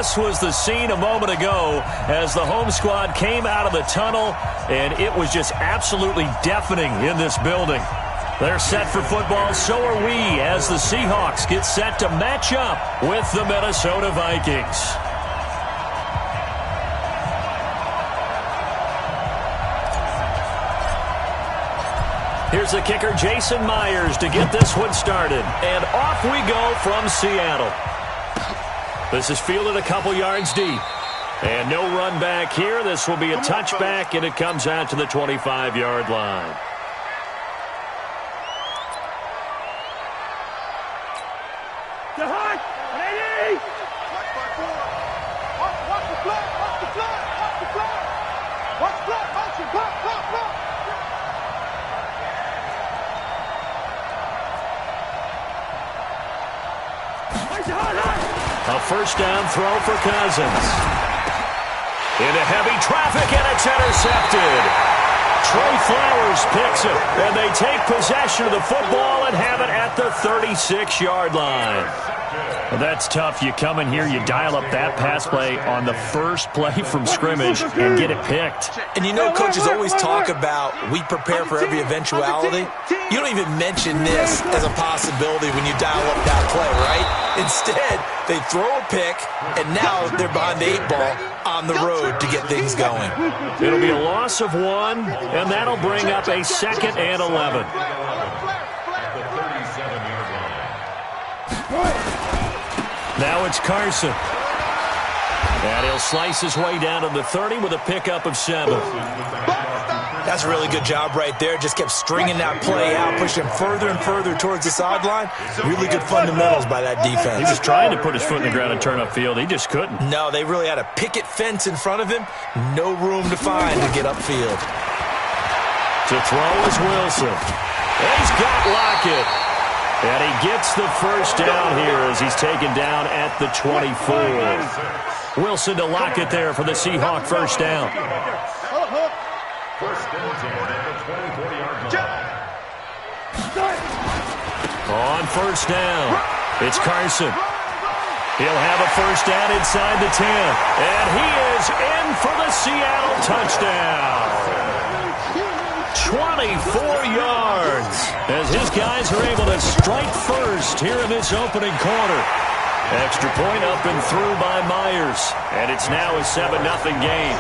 this was the scene a moment ago as the home squad came out of the tunnel, and it was just absolutely deafening in this building. They're set for football, so are we, as the Seahawks get set to match up with the Minnesota Vikings. Here's the kicker, Jason Myers, to get this one started. And off we go from Seattle. This is fielded a couple yards deep. And no run back here. This will be a touchback, and it comes out to the 25-yard line. A first down throw for Cousins. Into heavy traffic, and it's intercepted. Trey Flowers picks it, and they take possession of the football and have it at the 36-yard line. Well, that's tough. You come in here, you dial up that pass play on the first play from scrimmage and get it picked. And you know, coaches always talk about we prepare for every eventuality. You don't even mention this as a possibility when you dial up that play, right? Instead, they throw a pick, and now they're behind the 8 ball on the road to get things going. It'll be a loss of 1, and that'll bring up a 2nd and 11. Now it's Carson. And he'll slice his way down to the 30 with a pickup of 7. That's a really good job right there. Just kept stringing that play out, pushing further and further towards the sideline. Really good fundamentals by that defense. He was trying to put his foot in the ground and turn upfield. He just couldn't. No, they really had a picket fence in front of him. No room to find to get upfield. To throw is Wilson. And he's got Lockett. And he gets the first down here as he's taken down at the 24. Wilson to Lockett there for the Seahawk first down. On first down, it's Carson. He'll have a first down inside the 10. And he is in for the Seattle touchdown. 24 yards as his guys are able to strike first here in this opening quarter. Extra point up and through by Myers. And it's now a 7-0 game.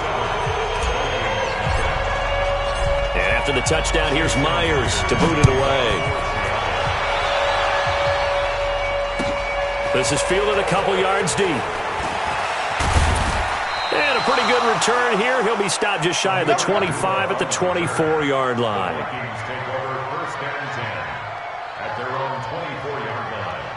And after the touchdown, here's Myers to boot it away. This is fielded a couple yards deep. And a pretty good return here. He'll be stopped just shy of the 25 at the 24-yard line. Take over first and 10 at their own 24-yard line.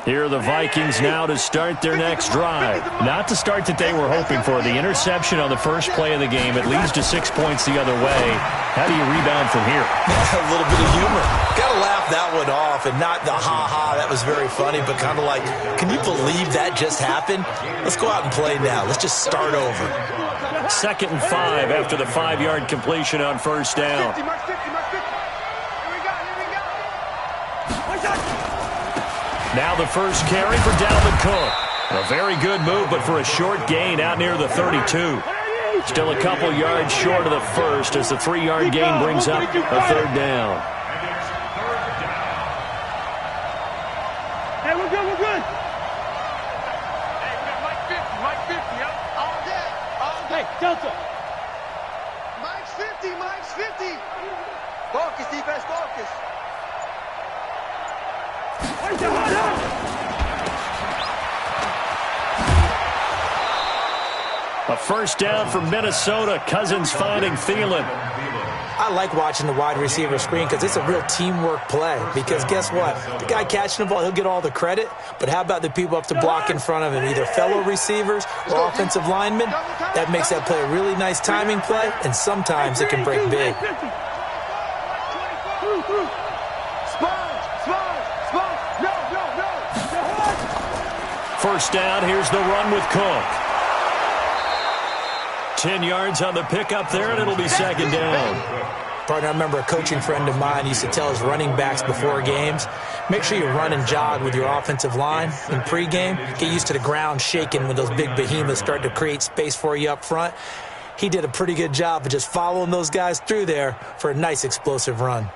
Here are the Vikings now to start their next drive. Not the start that they were hoping for. The interception on the first play of the game. It leads to 6 points the other way. How do you rebound from here? A little bit of humor. Got to laugh that one off, and not the ha-ha, that was very funny, but kind of like, can you believe that just happened? Let's go out and play now. Let's just start over. 2nd and 5 after the 5-yard completion on first down. Now the first carry for Dalvin Cook. A very good move, but for a short gain out near the 32. Still a couple yards short of the first as the 3-yard gain brings up a third down. Hey, we're good, we're good. Hey, Mike 50, Mike 50, yep. All day, all day. Hey, Delta. Mike's 50, Mike's 50. Focus, defense, focus. A first down for Minnesota. Cousins finding Thielen. I like watching the wide receiver screen because it's a real teamwork play. Because guess what? The guy catching the ball, he'll get all the credit. But how about the people up to block in front of him, either fellow receivers or offensive linemen? That makes that play a really nice timing play, and sometimes it can break big. First down, here's the run with Cook. 10 yards on the pickup there, and it'll be second down. Partner, I remember a coaching friend of mine used to tell his running backs before games, make sure you run and jog with your offensive line in pregame. Get used to the ground shaking when those big behemoths start to create space for you up front. He did a pretty good job of just following those guys through there for a nice explosive run.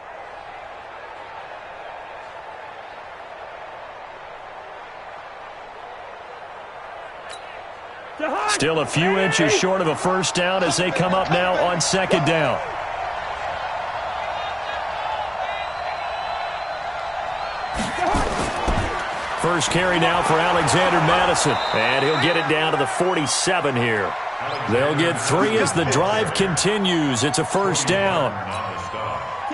Still a few inches short of a first down as they come up now on second down. First carry now for Alexander Madison, and he'll get it down to the 47 here. They'll get 3 as the drive continues. It's a first down.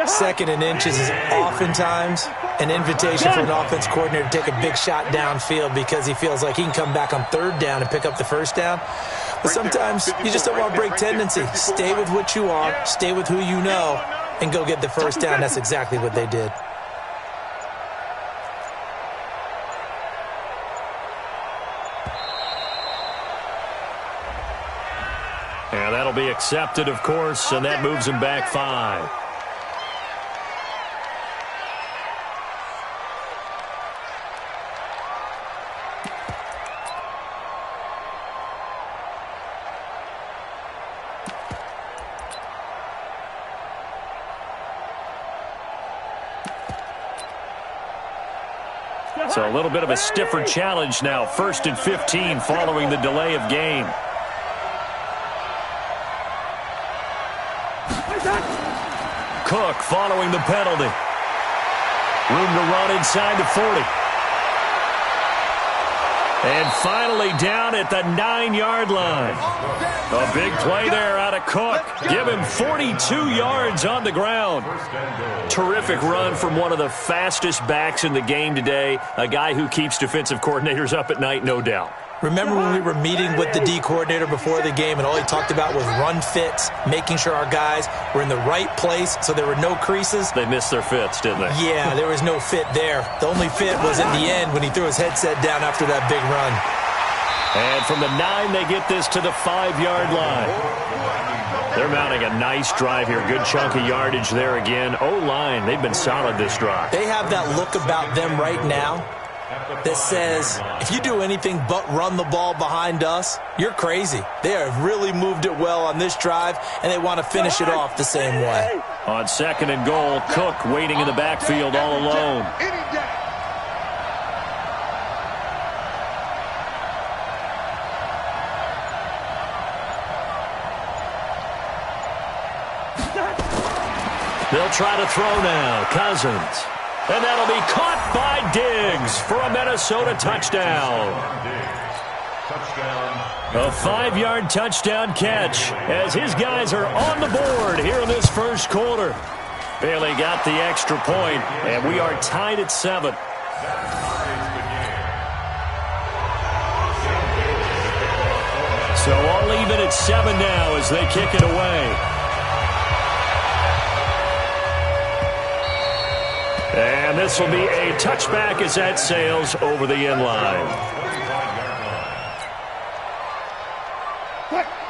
Second and inches is oftentimes an invitation for an offense coordinator to take a big shot downfield because he feels like he can come back on third down and pick up the first down. But sometimes you just don't want to break tendency. Stay with what you are, stay with who you know, and go get the first down. That's exactly what they did. And that'll be accepted, of course, and that moves him back 5. So a little bit of a stiffer challenge now. 1st and 15 following the delay of game. Cook following the penalty. Room to run inside the 40. And finally down at the 9-yard line. A big play there out of Cook. Give him 42 yards on the ground. Terrific run from one of the fastest backs in the game today. A guy who keeps defensive coordinators up at night, no doubt. Remember when we were meeting with the D coordinator before the game and all he talked about was run fits, making sure our guys were in the right place so there were no creases? They missed their fits, didn't they? Yeah, there was no fit there. The only fit was at the end when he threw his headset down after that big run. And from the 9, they get this to the 5-yard line. They're mounting a nice drive here. Good chunk of yardage there again. O-line, they've been solid this drive. They have that look about them right now that says, if you do anything but run the ball behind us, you're crazy. They have really moved it well on this drive, and they want to finish it off the same way. On 2nd and goal, Cook waiting in the backfield all alone. They'll try to throw now. Cousins. And that'll be caught by Diggs for a Minnesota touchdown. A 5-yard touchdown catch as his guys are on the board here in this first quarter. Bailey got the extra point, and we are tied at 7. So all even at 7 now as they kick it away. And this will be a touchback as that sails over the end line.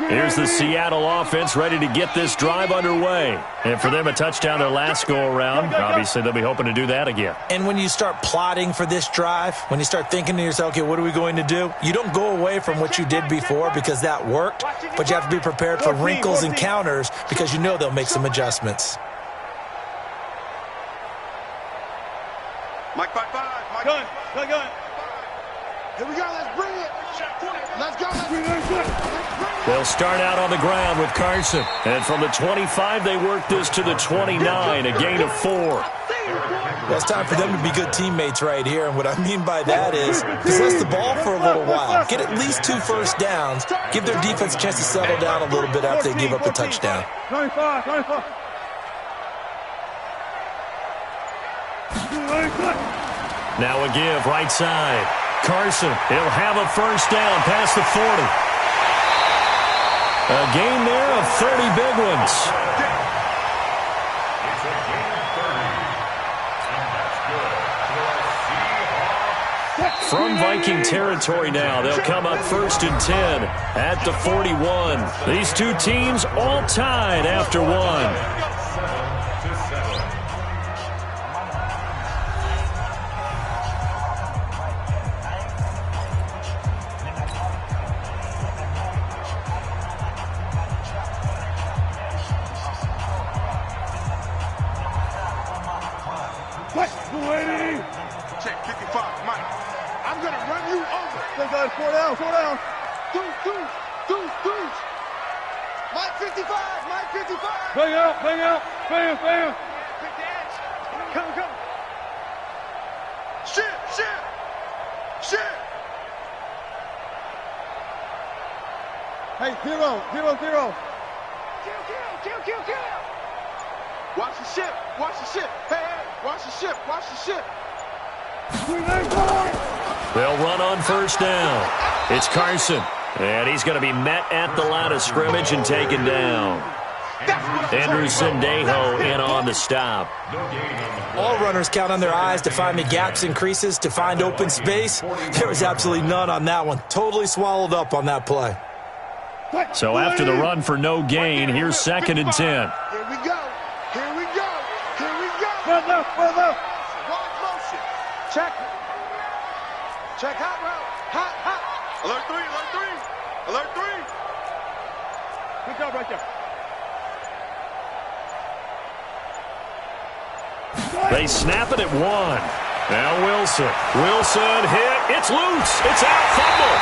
Here's the Seattle offense ready to get this drive underway. And for them, a touchdown their last go-around. Obviously, they'll be hoping to do that again. And when you start plotting for this drive, when you start thinking to yourself, okay, what are we going to do? You don't go away from what you did before because that worked, but you have to be prepared for wrinkles and counters because you know they'll make some adjustments. Mike, 5-5. Mike. Gun. Here we go. Let's bring it. Let's go. They'll start out on the ground with Carson. And from the 25, they work this to the 29, a gain of 4. Well, it's time for them to be good teammates right here. And what I mean by that is possess the ball for a little while. Get at least 2 first downs. Give their defense a chance to settle down a little bit after they give up a touchdown. 25. Now a give right side. Carson, he'll have a first down past the 40. A gain there of 30 big ones. From Viking territory now, they'll come up 1st and 10 at the 41. These two teams all tied after 1. Check 55, Mike. I'm going to run you over. Let's go. 4 down, 4 down. Deuce. Mike 55, Mike 55. Bang out. Bam. Pick the edge. Come. Shit. Hey, zero. Kill. Watch the ship. Hey, watch the ship. They'll run on first down. It's Carson, and he's going to be met at the line of scrimmage and taken down. Andrew Sendejo in on the stop. All runners count on their eyes to find the gaps and creases, to find open space. There was absolutely none on that one. Totally swallowed up on that play. So after the run for no gain, here's 2nd and 10. Here we go. Left. Wide motion. Check, hot route. Alert 3. Good job right there. They snap it at 1. Now Wilson hit. It's loose. It's out. Fumble.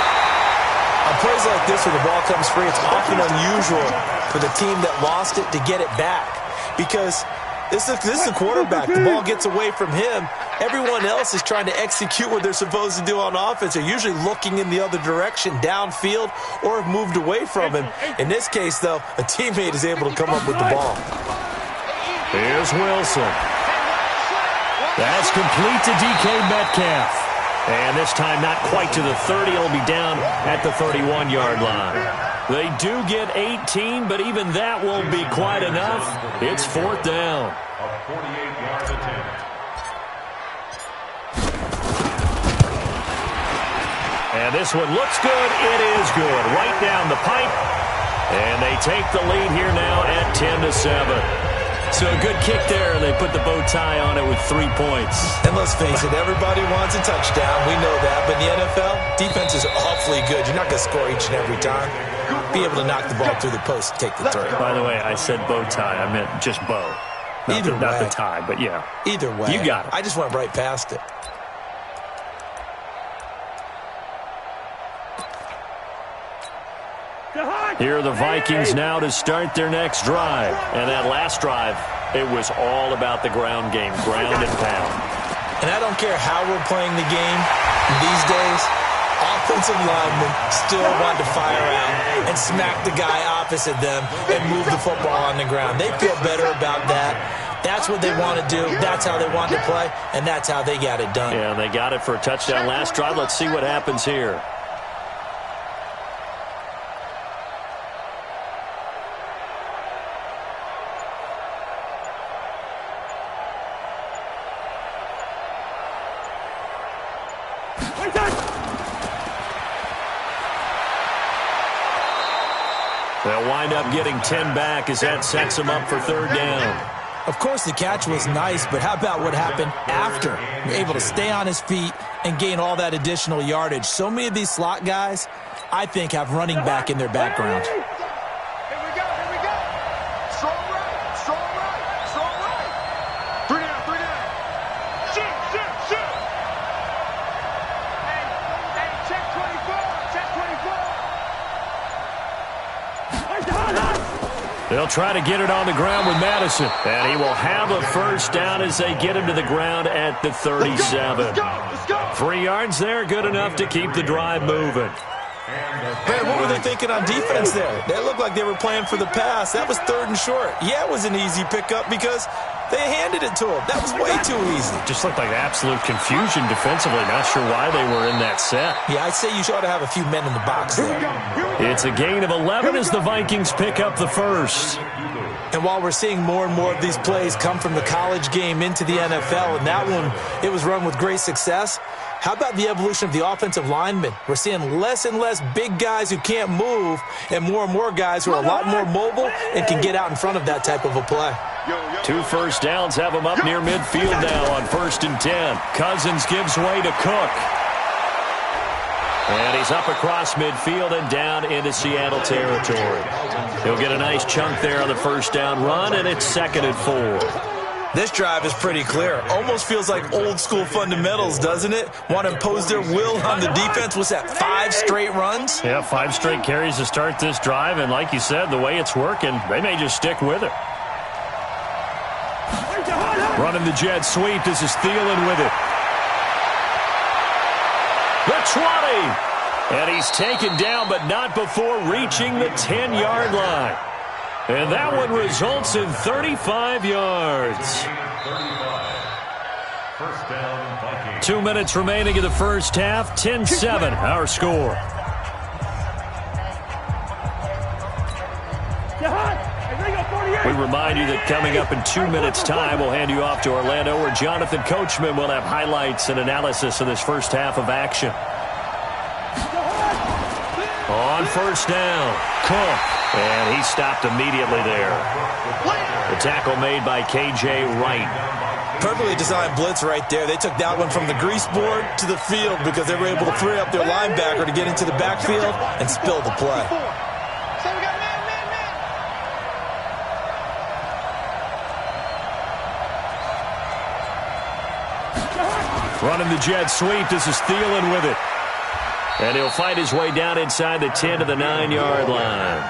On plays like this where the ball comes free, it's often unusual for the team that lost it to get it back, because this is a quarterback. The ball gets away from him. Everyone else is trying to execute what they're supposed to do on offense. They're usually looking in the other direction, downfield, or have moved away from him. In this case, though, a teammate is able to come up with the ball. Here's Wilson. That's complete to DK Metcalf. And this time not quite to the 30. It'll be down at the 31-yard line. They do get 18, but even that won't be quite enough. It's 4th down. A 48-yard attempt. And this one looks good. It is good. Right down the pipe. And they take the lead here now at 10-7. So a good kick there. They put the bow tie on it with 3 points. And let's face it, everybody wants a touchdown. We know that. But in the NFL, defenses are awfully good. You're not going to score each and every time. Be able to knock the ball through the post and take the throw. By the way, I said bow tie. I meant just bow. Not the tie, but yeah. Either way. You got it. I just went right past it. Here are the Vikings now to start their next drive. And that last drive, it was all about the ground game, ground and pound. And I don't care how we're playing the game these days, offensive linemen still want to fire out and smack the guy opposite them and move the football on the ground. They feel better about that. That's what they want to do. That's how they want to play, and that's how they got it done. Yeah, they got it for a touchdown last drive. Let's see what happens here. They'll wind up getting 10 back as that sets them up for 3rd down. Of course, the catch was nice, but how about what happened after? Able to stay on his feet and gain all that additional yardage. So many of these slot guys, I think, have running back in their background. Here we go. Strong right. 3 down. Shoot. Hey, check 24. They'll try to get it on the ground with Madison. And he will have a first down as they get him to the ground at the 37. Let's go. 3 yards there, good enough to keep the drive moving. Man, what were they thinking on defense there? They looked like they were playing for the pass. That was 3rd and short. Yeah, it was an easy pickup because they handed it to him. That was way too easy. Just looked like absolute confusion defensively. Not sure why they were in that set. Yeah, I'd say you ought to have a few men in the box there. It's a gain of 11 as the Vikings pick up the first. And while we're seeing more and more of these plays come from the college game into the NFL, and that one, it was run with great success, how about the evolution of the offensive linemen? We're seeing less and less big guys who can't move and more guys who are a lot more mobile and can get out in front of that type of a play. 2 first downs have them up near midfield now on 1st and 10. Cousins gives way to Cook. And he's up across midfield and down into Seattle territory. He'll get a nice chunk there on the first down run, and it's 2nd and 4. This drive is pretty clear. Almost feels like old school fundamentals, doesn't it? Want to impose their will on the defense. Was that 5 straight runs? Yeah, 5 straight carries to start this drive, and like you said, the way it's working, they may just stick with it. Running the jet sweep. This is Thielen with it. The 20. And he's taken down, but not before reaching the 10-yard line. And that one results in 35 yards. 2 minutes remaining in the first half. 10-7, our score. We remind you that coming up in 2 minutes' time, we'll hand you off to Orlando, where Jonathan Coachman will have highlights and analysis of this first half of action. On first down, Cook, and he stopped immediately there. The tackle made by K.J. Wright. Perfectly designed blitz right there. They took that one from the grease board to the field because they were able to free up their linebacker to get into the backfield and spill the play. Running the jet sweep. This is Thielen with it. And he'll fight his way down inside the 10 to the 9-yard line.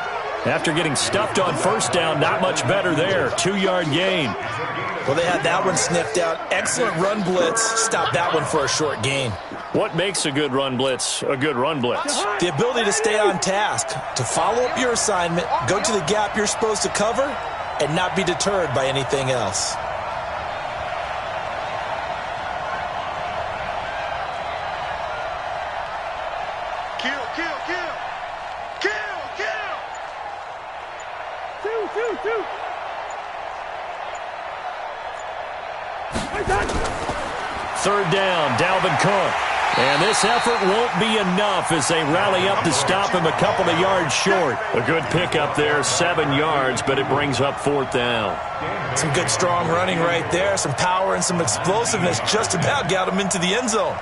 After getting stuffed on first down, not much better there. 2-yard gain. Well, they had that one sniffed out. Excellent run blitz. Stopped that one for a short gain. What makes a good run blitz a good run blitz? The ability to stay on task, to follow up your assignment, go to the gap you're supposed to cover, and not be deterred by anything else. Third down, Dalvin Cook. And this effort won't be enough as they rally up to stop him a couple of yards short. A good pickup there, 7 yards, but it brings up fourth down. Some good strong running right there, some power and some explosiveness just about got him into the end zone.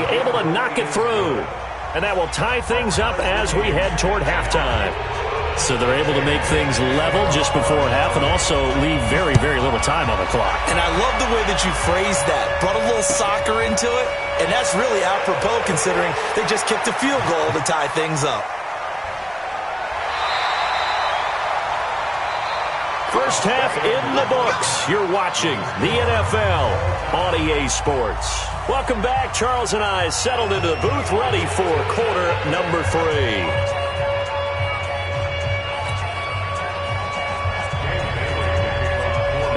Able to knock it through. And that will tie things up as we head toward halftime. So they're able to make things level just before half and also leave very, very little time on the clock. And I love the way that you phrased that. Brought a little soccer into it. And that's really apropos considering they just kicked a field goal to tie things up. First half in the books. You're watching the NFL on EA Sports. Welcome back. Charles and I settled into the booth ready for quarter number 3.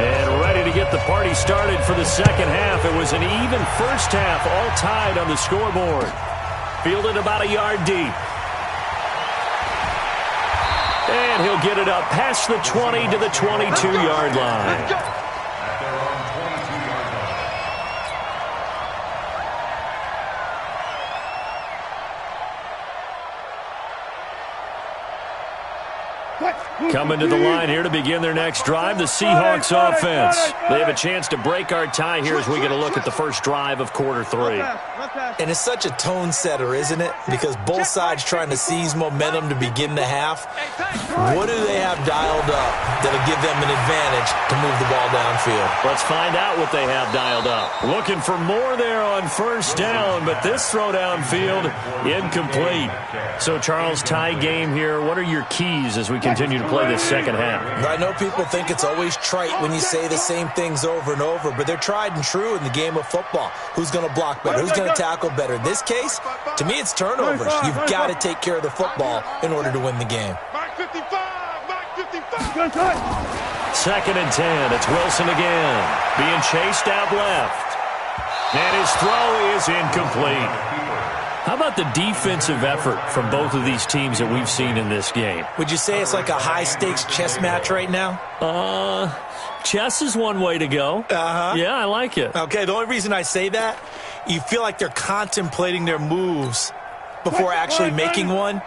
And ready to get the party started for the second half. It was an even first half, all tied on the scoreboard. Fielded about a yard deep. And he'll get it up past the 20 to the 22-yard line. Coming to the line here to begin their next drive, the Seahawks offense. They have a chance to break our tie here as we get a look at the first drive of quarter 3. And it's such a tone setter, isn't it? Because both sides trying to seize momentum to begin the half. What do they have dialed up that'll give them an advantage to move the ball downfield? Let's find out what they have dialed up. Looking for more there on first down, but this throw downfield incomplete. So, Charles, tie game here. What are your keys as we continue to play this second half? I know people think it's always trite when you say the same things over and over, but they're tried and true in the game of football. Who's going to block better? Who's going to tackle better? In this case, to me, it's turnovers. You've got to take care of the football in order to win the game. Second and 10. It's Wilson again. Being chased out left. And his throw is incomplete. How about the defensive effort from both of these teams that we've seen in this game? Would you say it's like a high-stakes chess match right now? Chess is one way to go. Uh-huh. Yeah, I like it. Okay, the only reason I say that, you feel like they're contemplating their moves before actually making one.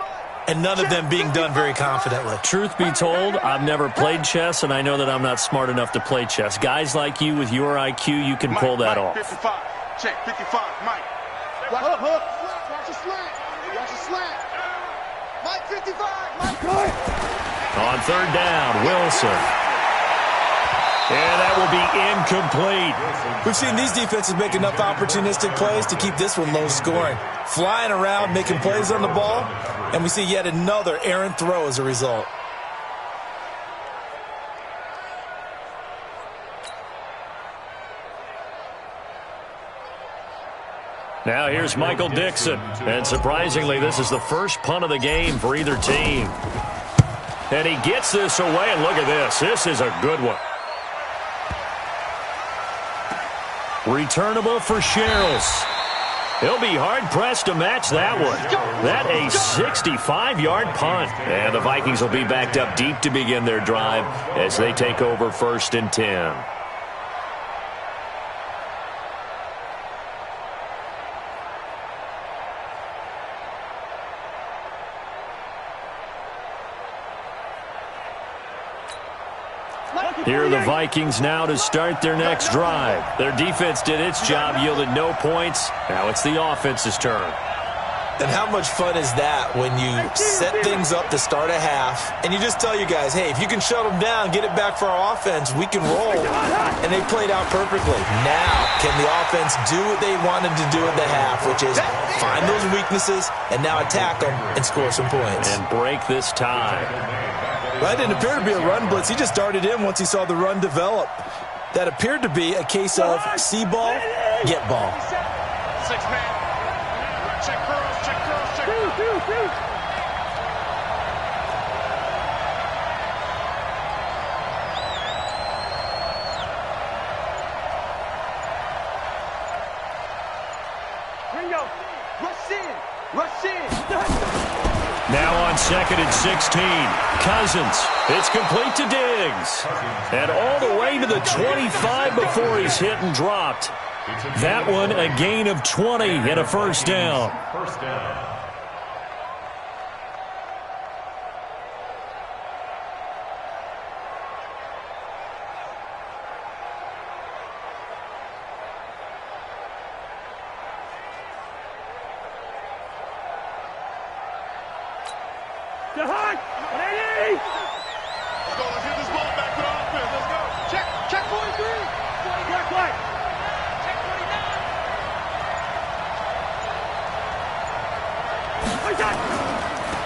and none of them being done very confidently. Truth be told, I've never played chess, and I know that I'm not smart enough to play chess. Guys like you with your IQ, you can pull that off. 55. Check, 55, Mike. Watch the hook. Watch the slant. Watch the slant. Mike, 55. Mike. On third down, Wilson. And that will be incomplete. We've seen these defenses make enough opportunistic plays to keep this one low scoring. Flying around, making plays on the ball, and we see yet another errant throw as a result. Now here's Michael Dixon. And surprisingly, this is the first punt of the game for either team. And he gets this away, and look at this. This is a good one. Returnable for Sherrills. He'll be hard-pressed to match that one. That a 65-yard punt. And the Vikings will be backed up deep to begin their drive as they take over 1st and 10. Here are the Vikings now to start their next drive. Their defense did its job, yielded no points. Now it's the offense's turn. And how much fun is that when you set things up to start a half, and you just tell your guys, hey, if you can shut them down, get it back for our offense, we can roll. And they played out perfectly. Now, can the offense do what they wanted to do at the half, which is find those weaknesses and now attack them and score some points. And break this tie. Well, that didn't appear to be a run blitz. He just darted in once he saw the run develop. That appeared to be a case of see ball, get ball. 6-man. Check curls, check curls, check curls. Ringo, rush in, rush in. Now on 2nd and 16, Cousins. It's complete to Diggs. And all the way to the 25 before he's hit and dropped. That one a gain of 20 and a first down. First down.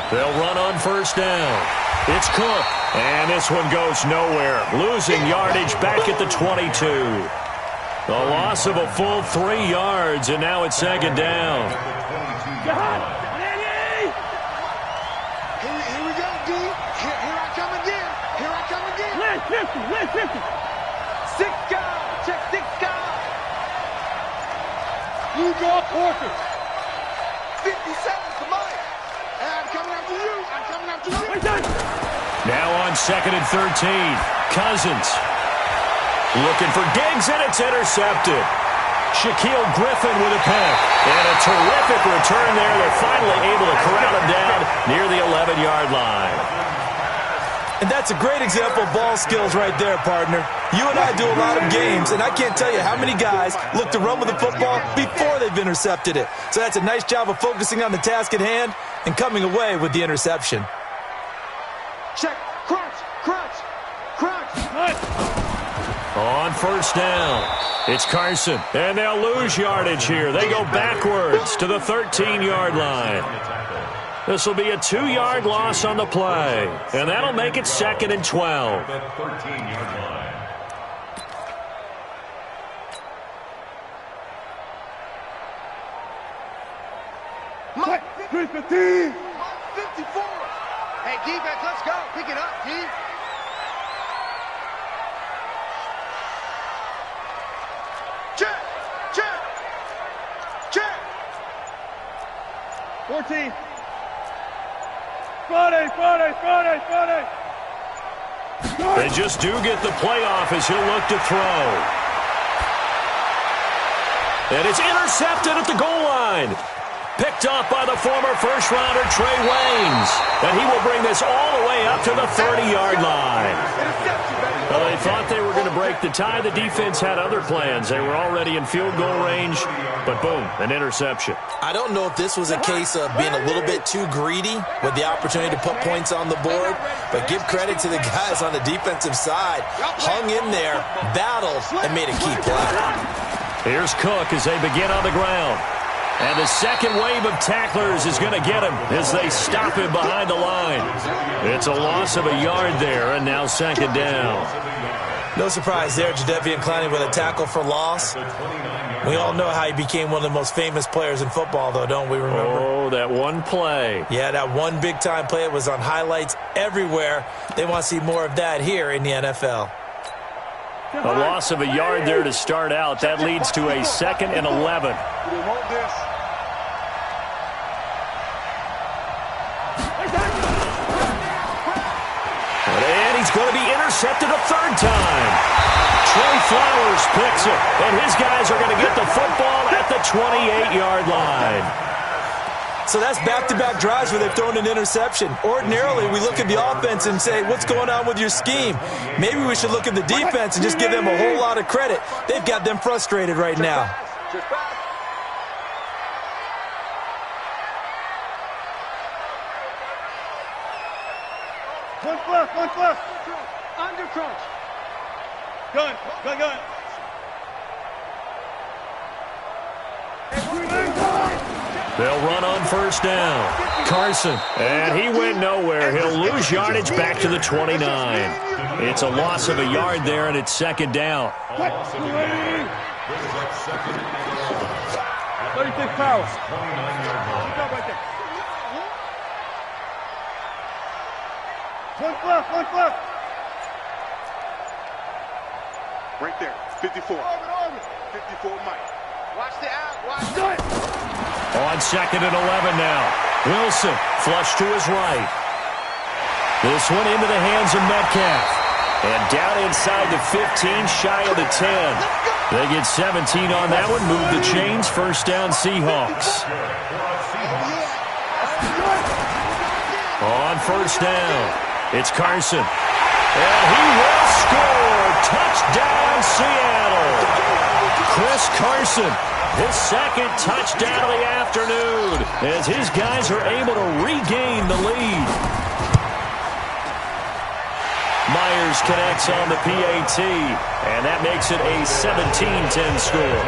They'll run on first down. It's Cook. And this one goes nowhere. Losing yardage back at the 22. A loss of a full 3 yards, and now it's 2nd down. Here we go, D. Here I come again. Here I come again. Let's 50. 6 guys. Check 6 guys. You got Porter. 57 to Mike. I'm coming after you. I'm coming after you. Now on 2nd and 13. Cousins. Looking for Diggs, and it's intercepted. Shaquille Griffin with a pick. And a terrific return there. They're finally able to corral him down near the 11-yard line. And that's a great example of ball skills right there, partner. You and I do a lot of games, and I can't tell you how many guys look to run with the football before they've intercepted it. So that's a nice job of focusing on the task at hand and coming away with the interception. Check. Crunch. On first down, it's Carson, and they'll lose yardage here. They go backwards to the 13-yard line. This will be a 2-yard loss on the play, and that'll make it 2nd and 12. 13-yard line. Mike 315. 54. Hey, defense, let's go. Pick it up, D. Check. 14. Friday. They just do get the playoff as he'll look to throw. And it's intercepted at the goal line. picked off by the former first-rounder Trey Waynes. And he will bring this all the way up to the 30-yard line. Well, they thought they were going to break the tie. The defense had other plans. They were already in field goal range, but boom, an interception. I don't know if this was a case of being a little bit too greedy with the opportunity to put points on the board, but give credit to the guys on the defensive side. Hung in there, battled, and made a key play. Here's Cook as they begin on the ground. And the second wave of tacklers is going to get him as they stop him behind the line. It's a loss of a yard there, and now second down. No surprise there, Jadeveon Clowney with a tackle for loss. We all know how he became one of the most famous players in football, though, don't we remember? Oh, that one play. Yeah, that one big-time play. It was on highlights everywhere. They want to see more of that here in the NFL. A loss of a yard there to start out. That leads to a 2nd and 11. And he's going to be intercepted a third time. Trey Flowers picks it, and his guys are going to get the football at the 28-yard line. So that's back-to-back drives where they've thrown an interception. Ordinarily, we look at the offense and say, what's going on with your scheme? Maybe we should look at the defense and just give them a whole lot of credit. They've got them frustrated right now. One plus. Under crunch. Gun. They'll run on first down. Carson, and he went nowhere. He'll lose yardage back to the 29. It's a loss of a yard there, and it's second down. 36 power. One plus. Right there, 54. 54, Mike. Watch the out. On 2nd and 11 now. Wilson, flush to his right. This one into the hands of Metcalf. And down inside the 15, shy of the 10. They get 17 on that one, move the chains, first down Seahawks. On first down, it's Carson. And he will score. Touchdown, Seattle. Chris Carson, his second touchdown of the afternoon, as his guys are able to regain the lead. Myers connects on the PAT, and that makes it a 17-10 score.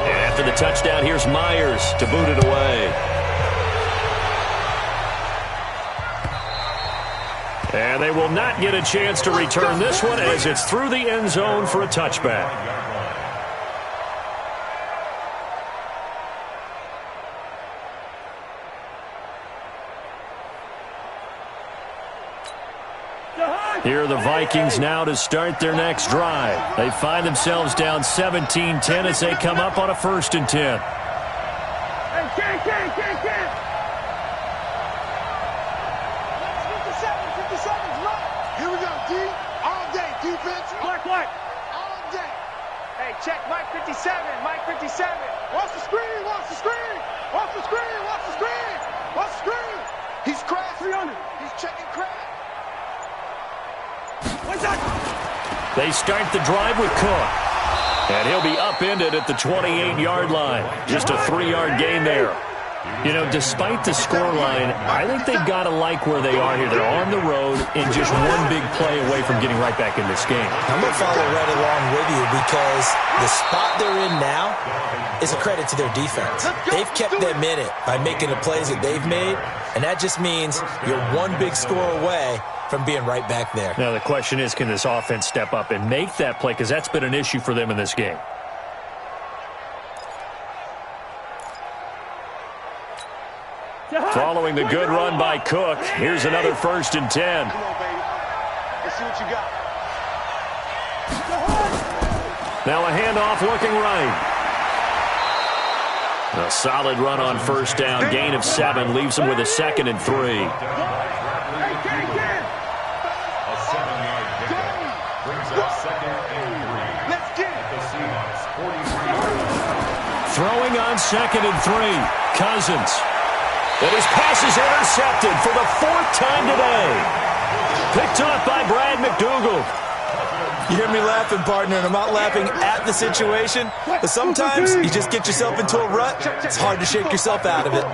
And after the touchdown, here's Myers to boot it away. And they will not get a chance to return this one as it's through the end zone for a touchback. Here are the Vikings now to start their next drive. They find themselves down 17-10 as they come up on a 1st and 10. Check Mike 57. Mike 57. Watch the screen. He's crashed. 300. He's checking crash. What's that? They start the drive with Cook. And he'll be upended at the 28-yard line. Just a 3-yard gain there. You know, despite the scoreline, I think they've got to like where they are here. They're on the road and just one big play away from getting right back in this game. I'm going to follow right along with you because the spot they're in now is a credit to their defense. They've kept them in it by making the plays that they've made, and that just means you're one big score away from being right back there. Now, the question is, can this offense step up and make that play? Because that's been an issue for them in this game. Following the good run by Cook, here's another 1st and 10. Come on, baby. Let's see what you got. Now a handoff looking right. A solid run on first down, gain of 7, leaves him with a 2nd and 3. A 7-yard pickup brings up 2nd and 3. Let's get it. At the throwing on 2nd and 3. Cousins. And his pass is intercepted for the 4th time today. Picked up by Brad McDougald. You hear me laughing, partner, and I'm not laughing at the situation, but sometimes you just get yourself into a rut. It's hard to shake yourself out of it.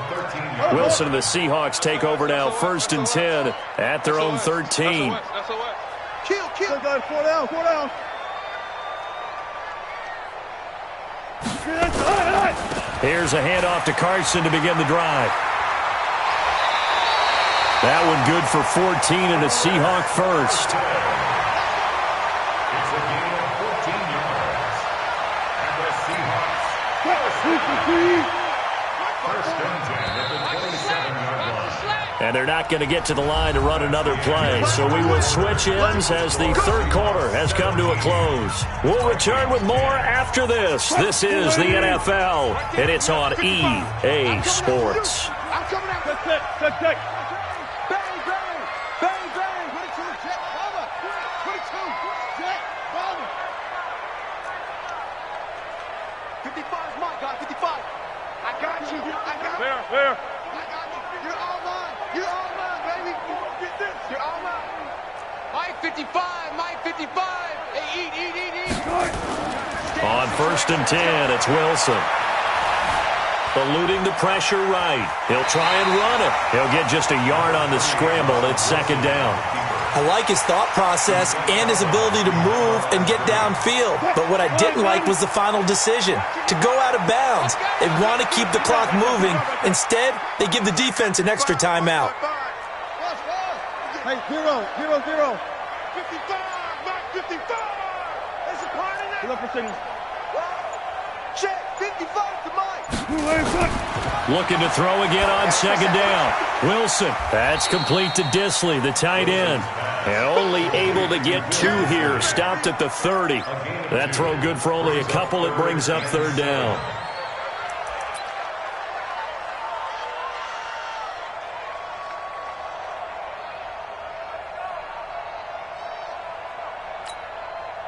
Wilson and the Seahawks take over now, 1st and 10 at their own 13. Kill. 4 down. Here's a handoff to Carson to begin the drive. That one good for 14 and a Seahawk first. It's a gain of 14 yards. And the Seahawks first and 10 at the 27-yard line. And they're not going to get to the line to run another play. So we will switch ends as the 3rd quarter has come to a close. We'll return with more after this. This is the NFL, and it's on EA Sports. I'm coming out. Check. Bang. 22, check. Bomber. 22, check. Bomber. 55 is my guy. 55. I got you. Where? I got you. You're all mine. Baby. Get this. You're all mine. Mike 55. Hey, eat. On 1st and 10, it's Wilson. Eluding the pressure right. He'll try and run it. He'll get just a yard on the scramble. It's 2nd down. I like his thought process and his ability to move and get downfield. But what I didn't like was the final decision, to go out of bounds. They want to keep the clock moving. Instead, they give the defense an extra timeout. Hey, 0. 55, Mike 55. There's a part in that. Look for signals. Check, 55 to Mike. Looking to throw again on 2nd down. Wilson. That's complete to Disley, the tight end. And only able to get 2 here. Stopped at the 30. That throw good for only a couple. It brings up 3rd down.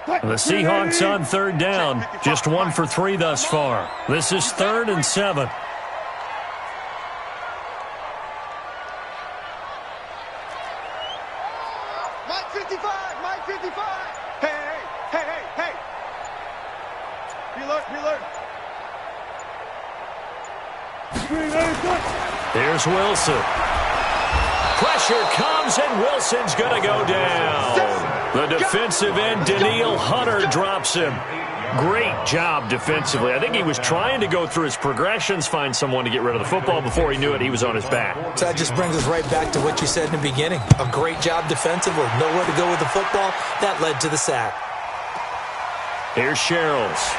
The Seahawks on 3rd down. Just 1 for 3 thus far. This is 3rd and 7. Mike 55. Hey. Alert. Here's Wilson. Pressure comes, and Wilson's going to go down. The defensive end, Danielle Hunter, drops him. Great job defensively. I think he was trying to go through his progressions, find someone to get rid of the football. Before he knew it, he was on his back. So that just brings us right back to what you said in the beginning. A great job defensively. Nowhere to go with the football. That led to the sack. Here's Sherrills.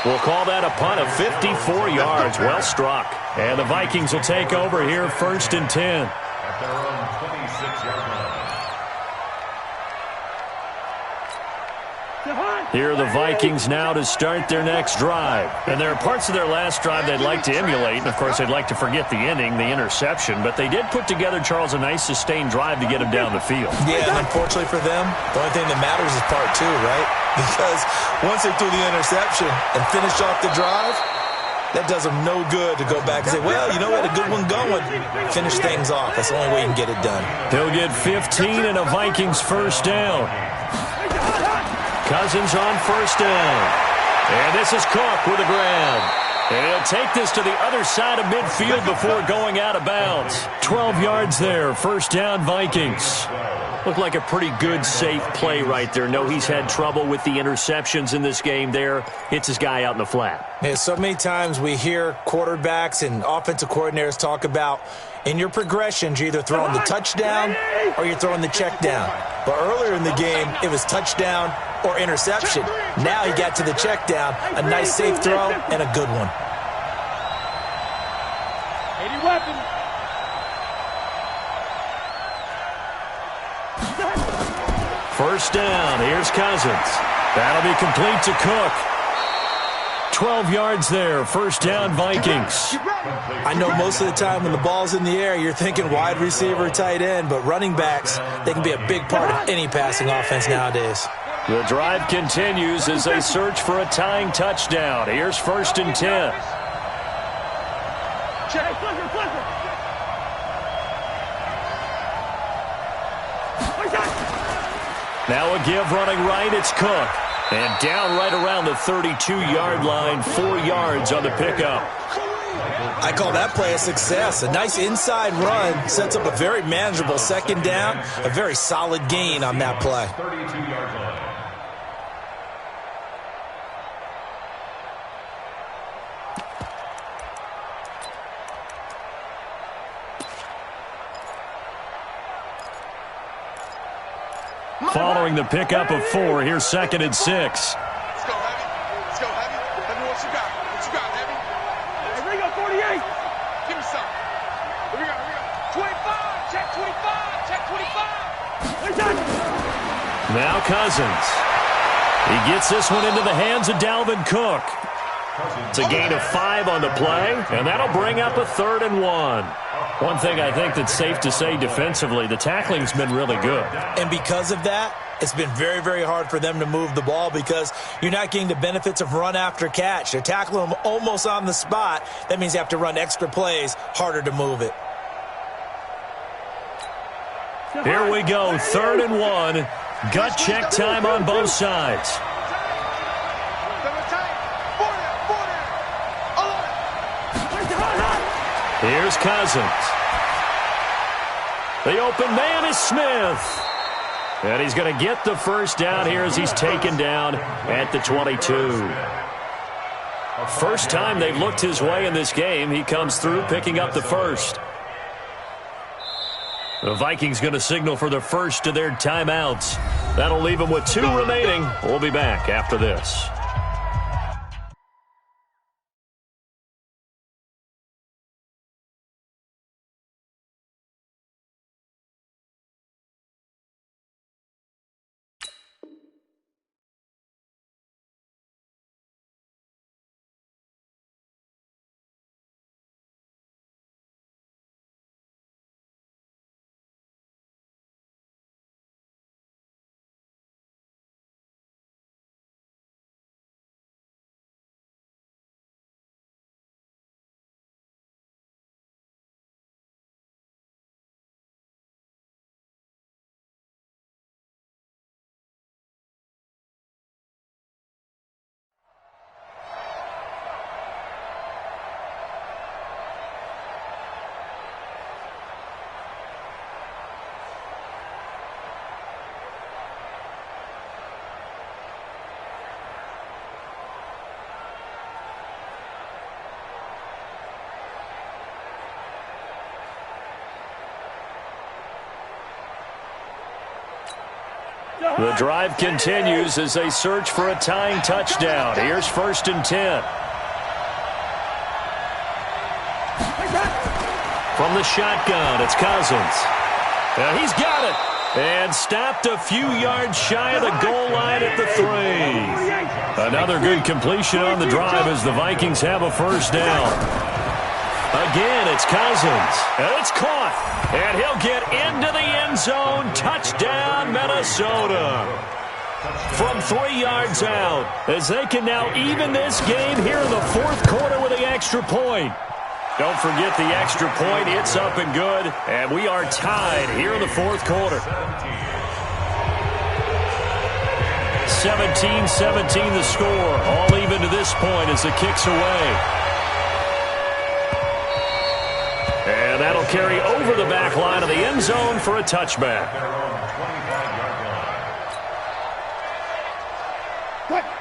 We'll call that a punt of 54 yards. Well struck. And the Vikings will take over here, 1st and 10. At their own 26-yard line. Here are the Vikings now to start their next drive. And there are parts of their last drive they'd like to emulate. And, of course, they'd like to forget the ending, the interception. But they did put together, Charles, a nice sustained drive to get them down the field. Yeah, and unfortunately for them, the only thing that matters is part 2, right? Because once they threw the interception and finished off the drive, that does them no good to go back and say, well, you know, we had a good one going. Finish things off. That's the only way you can get it done. He'll get 15 and a Vikings 1st down. Cousins on 1st down. And this is Cook with a grab. And he'll take this to the other side of midfield before going out of bounds. 12 yards there, 1st down Vikings. Looked like a pretty good, safe play right there. No, he's had trouble with the interceptions in this game there. Hits his guy out in the flat. Yeah, so many times we hear quarterbacks and offensive coordinators talk about in your progressions, you're either throwing the touchdown or you're throwing the check down. But earlier in the game, it was touchdown or interception. Now he got to the check down, a nice safe throw and a good one. 80 weapons. First down, here's Cousins. That'll be complete to Cook. 12 yards there, 1st down Vikings. I know most of the time when the ball's in the air, you're thinking wide receiver, tight end, but running backs, they can be a big part of any passing offense nowadays. The drive continues as they search for a tying touchdown. Here's 1st and 10. Now a give running right, it's Cook. And down right around the 32-yard line, 4 yards on the pickup. I call that play a success. A nice inside run sets up a very manageable 2nd down, a very solid gain on that play. 32-yard line. Following the pickup of 4, here's 2nd and 6. Let's go, Heavy. Let's go, Heavy. Heavy, what you got? What you got, Heavy? Hey, Ringo, 48. Give me some. Here we go, here we go. 25. Check 25. Check 25. Now Cousins. He gets this one into the hands of Dalvin Cook. It's a gain of 5 on the play, and that'll bring up a 3rd and 1. One thing I think that's safe to say defensively, the tackling's been really good. And because of that, it's been very, very hard for them to move the ball because you're not getting the benefits of run after catch. They're tackling them almost on the spot. That means you have to run extra plays, harder to move it. Here we go, 3rd and 1. Gut check time on both sides. Here's Cousins. The open man is Smith. And he's going to get the 1st down here as he's taken down at the 22. First time they've looked his way in this game. He comes through picking up the 1st. The Vikings going to signal for the 1st of their timeouts. That'll leave them with 2 remaining. We'll be back after this. The drive continues as they search for a tying touchdown. Here's 1st and 10. From the shotgun, it's Cousins. He's got it. And stopped a few yards shy of the goal line at the 3. Another good completion on the drive as the Vikings have a 1st down. Again, it's Cousins. And it's caught. And he'll get into the end zone. Touchdown, Minnesota. From 3 yards out, as they can now even this game here in the 4th quarter with the extra point. Don't forget the extra point. It's up and good. And we are tied here in the 4th quarter. 17-17 the score. All even to this point as the kick's away. And that'll carry over the back line of the end zone for a touchback.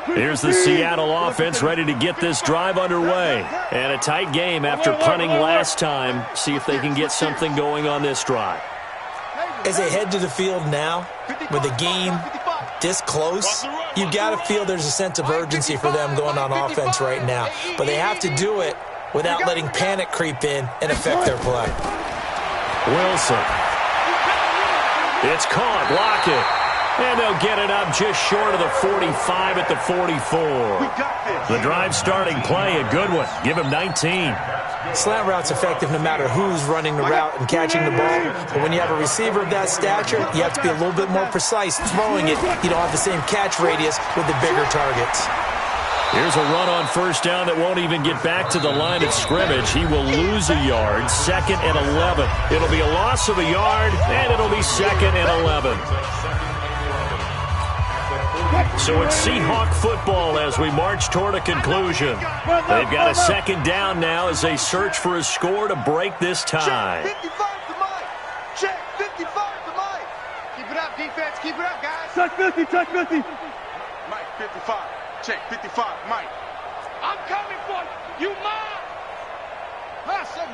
Here's the Seattle offense ready to get this drive underway. And a tight game after punting last time. See if they can get something going on this drive. As they head to the field now, with the game this close, you got to feel there's a sense of urgency for them going on offense right now. But they have to do it without letting panic creep in and affect their play. Wilson. It's caught. Block it. And they'll get it up just short of the 45 at the 44. The drive starting play, a good one. Give him 19. Slant route's effective no matter who's running the route and catching the ball. But when you have a receiver of that stature, you have to be a little bit more precise throwing it. You don't have the same catch radius with the bigger targets. Here's a run on first down that won't even get back to the line of scrimmage. He will lose a yard, 2nd and 11. It'll be a loss of a yard, and it'll be 2nd and 11. So it's Seahawk football as we march toward a conclusion. They've got a 2nd down now as they search for a score to break this tie. Check 55 to Mike. Check 55 to Mike. Keep it up, defense. Keep it up, guys. Check 50, check 50. Mike, 55. Check 55, Mike. I'm coming for you. You mine. Hustle.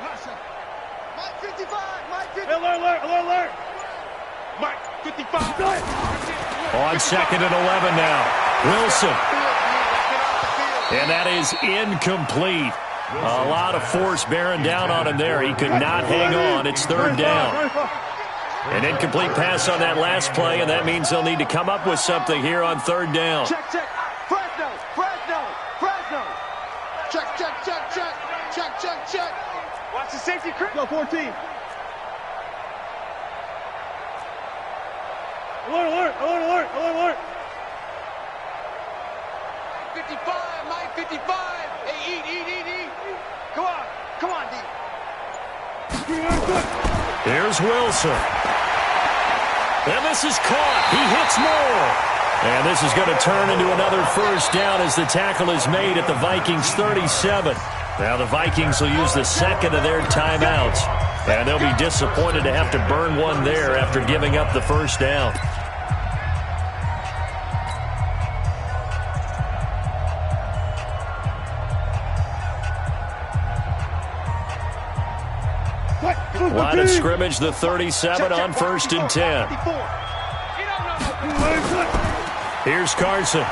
Mike 55. Mike 55. Alert. Mike 55. On 2nd and 11 now. Wilson. And that is incomplete. A lot of force bearing down on him there. He could not hang on. It's 3rd down. An incomplete pass on that last play, and that means they'll need to come up with something here on 3rd down. Check. Fresno. Check. Watch the safety crew. Go 14. Alert. 55, Mike 55. Hey, eat. Come on, D. Here's Wilson. And this is caught. He hits more. And this is going to turn into another 1st down as the tackle is made at the Vikings 37. Now the Vikings will use the 2nd of their timeouts. And they'll be disappointed to have to burn one there after giving up the 1st down. Line of scrimmage, the 37 on 1st and 10. Here's Carson.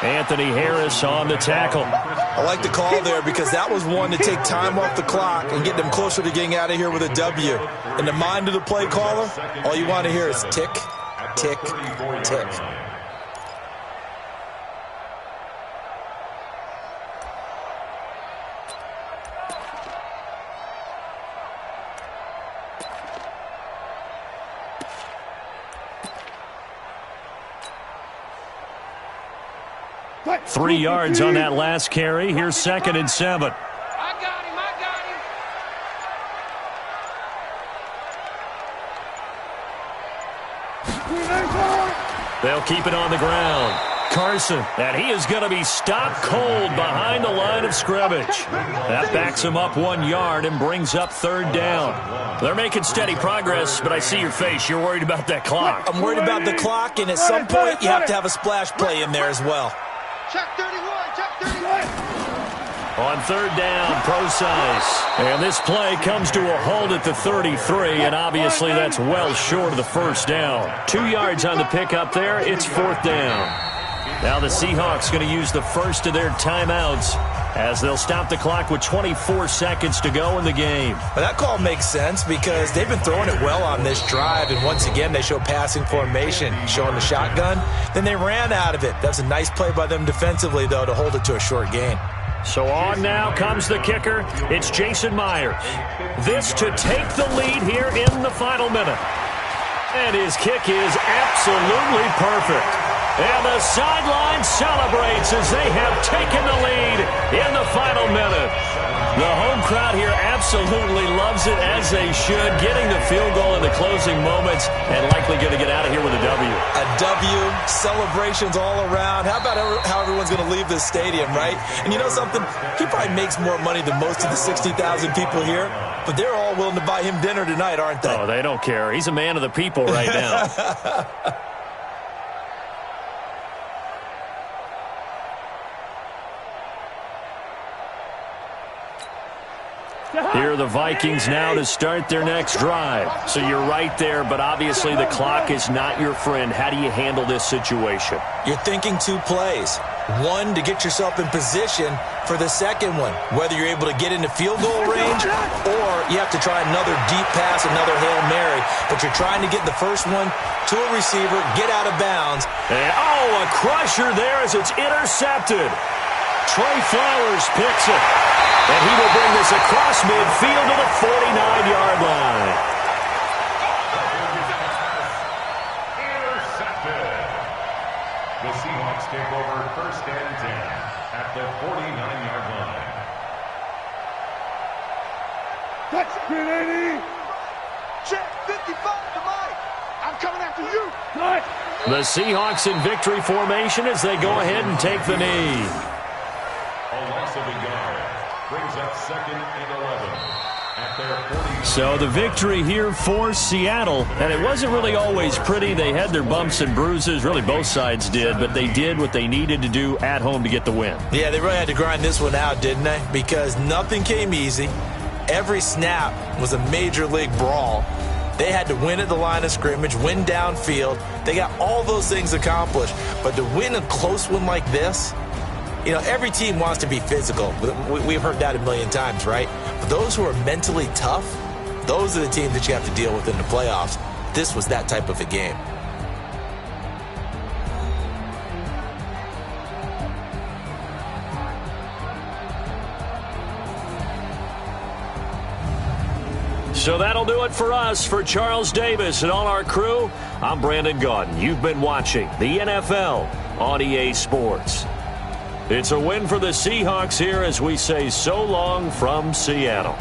Anthony Harris on the tackle. I like the call there because that was one to take time off the clock and get them closer to getting out of here with a W. In the mind of the play caller, all you want to hear is tick, tick, tick. Three yards on that last carry. Here's 2nd and 7. I got him. They'll keep it on the ground. Carson, and he is going to be stopped cold behind the line of scrimmage. That backs him up 1 yard and brings up 3rd down. They're making steady progress, but I see your face. You're worried about that clock. I'm worried about the clock, and at some point you have to have a splash play in there as well. Check 31. On 3rd down, Procise. And this play comes to a halt at the 33, and obviously that's well short of the 1st down. 2 yards on the pickup there. It's 4th down. Now the Seahawks going to use the first of their timeouts as they'll stop the clock with 24 seconds to go in the game. Well, that call makes sense because they've been throwing it well on this drive, and once again they show passing formation, showing the shotgun. Then they ran out of it. That's a nice play by them defensively, though, to hold it to a short gain. So on now comes the kicker. It's Jason Myers. This to take the lead here in the final minute. And his kick is absolutely perfect. And the sideline celebrates as they have taken the lead in the final minute. The home crowd here absolutely loves it, as they should, getting the field goal in the closing moments and likely going to get out of here with a W. A W, celebrations all around. How about how everyone's going to leave this stadium, right? And you know something? He probably makes more money than most of the 60,000 people here, but they're all willing to buy him dinner tonight, aren't they? Oh, they don't care. He's a man of the people right now. Here are the Vikings now to start their next drive. So you're right there, but obviously the clock is not your friend. How do you handle this situation? You're thinking 2 plays. One, to get yourself in position for the second one, whether you're able to get into field goal range or you have to try another deep pass, another Hail Mary. But you're trying to get the first one to a receiver, get out of bounds. And, a crusher there as it's intercepted. Trey Flowers picks it. And he will bring this across midfield to the 49-yard line. Intercepted. The Seahawks take over 1st and 10 at the 49-yard line. Touch, 380. Check, 55 to Mike. I'm coming after you. Touch. The Seahawks in victory formation as they go ahead and take the knee. A loss of a yard brings up 2nd and 11 at their 40. So the victory here for Seattle, and it wasn't really always pretty. They had their bumps and bruises, really both sides did, but they did what they needed to do at home to get the win. Yeah, they really had to grind this one out, didn't they? Because nothing came easy. Every snap was a major league brawl. They had to win at the line of scrimmage, win downfield. They got all those things accomplished. But to win a close one like this, you know, every team wants to be physical. We've heard that a million times, right? But those who are mentally tough, those are the teams that you have to deal with in the playoffs. This was that type of a game. So that'll do it for us. For Charles Davis and all our crew, I'm Brandon Gaudin. You've been watching the NFL on EA Sports. It's a win for the Seahawks here as we say so long from Seattle.